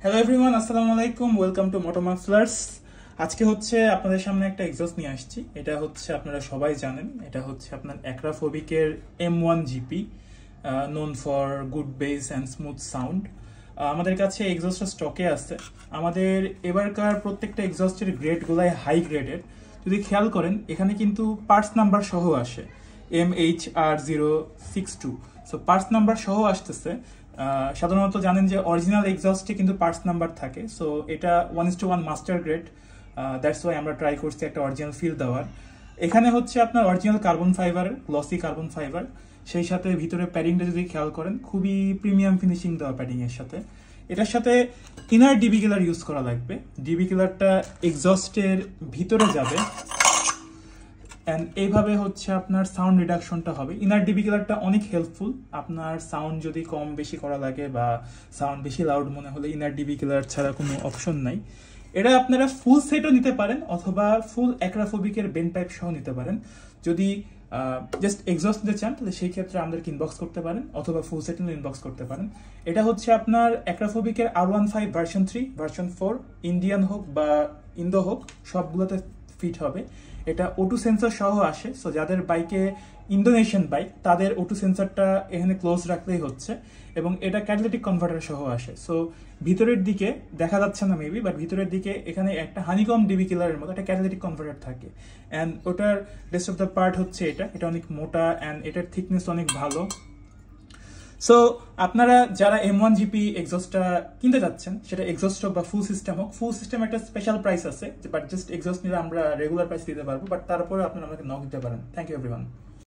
Hello everyone, আসসালামু আলাইকুম। Welcome to Motomufflers. আজকে হচ্ছে আপনাদের সামনে একটা এক্সস্ট নিয়ে আসছি। এটা হচ্ছে আপনারা সবাই জানেন, এটা হচ্ছে আপনার অ্যাক্রাফোবিকের M1 GP, known for good base and smooth sound. আমাদের কাছে এক্সস্টটা স্টকে আছে। আমাদের এবারকার প্রত্যেকটা এক্সস্টের গ্রেডগুলাই হাই গ্রেডের। যদি খেয়াল করেন এখানে কিন্তু পার্টস নাম্বার সহ আসে MHR062। সো পার্টস নাম্বার সহ আসতেছে। সাধারণত জানেন যে অরিজিনাল এক্সস্টে কিন্তু পার্টস নাম্বার থাকে। সো এটা 1:1 মাস্টার গ্রেড। দ্যাটস ওয়াই আমরা ট্রাই করছি একটা অরিজিনাল ফিল দেওয়ার। এখানে হচ্ছে আপনার original carbon fibre, glossy carbon fibre, সেই সাথে ভিতরে প্যাডিংটা যদি খেয়াল করেন খুবই প্রিমিয়াম ফিনিশিং দেওয়া প্যাডিং এর সাথে। এটার সাথে ইনার ডিবি কিলার ইউজ করা লাগবে। ডিবি কিলারটা এক্সস্টের ভিতরে যাবে অ্যান্ড এইভাবে হচ্ছে আপনার সাউন্ড রিডাকশনটা হবে। ইনার ডিবি কিলারটা অনেক হেল্পফুল। আপনার সাউন্ড যদি কম বেশি করা লাগে বা সাউন্ড বেশি লাউড মনে হলে ইনার ডিবি কিলার ছাড়া কোনো অপশন নাই। এটা আপনারা ফুল সেটও নিতে পারেন অথবা ফুল অ্যাক্রাফোবিকের বেন পাইপ সহ নিতে পারেন। যদি জাস্ট এক্সস্ট নিতে চান তাহলে সেই ক্ষেত্রে আমাদেরকে ইনবক্স করতে পারেন অথবা ফুল সেট নিয়ে ইনবক্স করতে পারেন। এটা হচ্ছে আপনার অ্যাক্রাফোবিকের R15 ভার্সন 3, ভার্সন 4, ইন্ডিয়ান হোক বা ইন্দো হোক সবগুলোতে ফিট হবে। এটা O2 সেন্সর সহ আসে। সো যাদের বাইকে ইন্দোনেশিয়ান বাইক তাদের O2 সেন্সরটা এখানে ক্লোজ রাখলেই হচ্ছে, এবং এটা ক্যাটালিটিক কনভার্টার সহ আসে। সো ভিতরের দিকে দেখা যাচ্ছে না মেবি, বাট ভিতরের দিকে এখানে একটা হানিকম ডিবি কিলারের মতো একটা ক্যাটালিটিক কনভার্টার থাকে। অ্যান্ড ওটার রেস্ট অফ দ্য পার্ট হচ্ছে এটা অনেক মোটা অ্যান্ড এটার থিকনেস অনেক ভালো। সো আপনারা যারা M1 জিপি এক্সস্টটা কিনতে যাচ্ছেন, সেটা এক্সস্ট হোক বা ফুল সিস্টেম হোক, ফুল সিস্টেম একটা স্পেশাল প্রাইস আছে, বাট জাস্ট এক্সস্ট নিলে আমরা রেগুলার প্রাইস দিতে পারবো, বাট তারপরে আপনারা আমাকে নক দিতে পারেন। Thank you everyone.